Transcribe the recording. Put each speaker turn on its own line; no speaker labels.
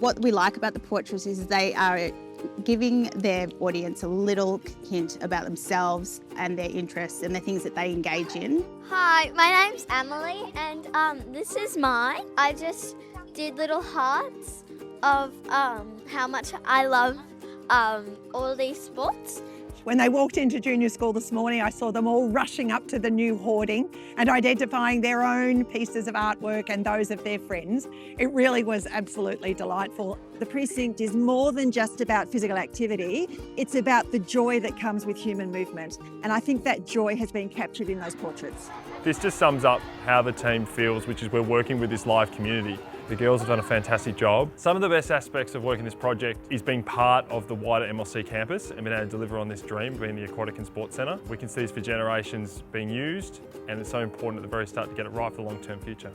What we like about the portraits is they are giving their audience a little hint about themselves and their interests and the things that they engage in.
Hi, my name's Emily and this is mine. I just did little hearts of how much I love all these sports.
When they walked into junior school this morning, I saw them all rushing up to the new hoarding and identifying their own pieces of artwork and those of their friends. It really was absolutely delightful.
The precinct is more than just about physical activity. It's about the joy that comes with human movement. And I think that joy has been captured in those portraits.
This just sums up how the team feels, which is we're working with this live community. The girls have done a fantastic job. Some of the best aspects of working this project is being part of the wider MLC campus and being able to deliver on this dream, being the Aquatic and Sports Centre. We can see this for generations being used, and it's so important at the very start to get it right for the long-term future.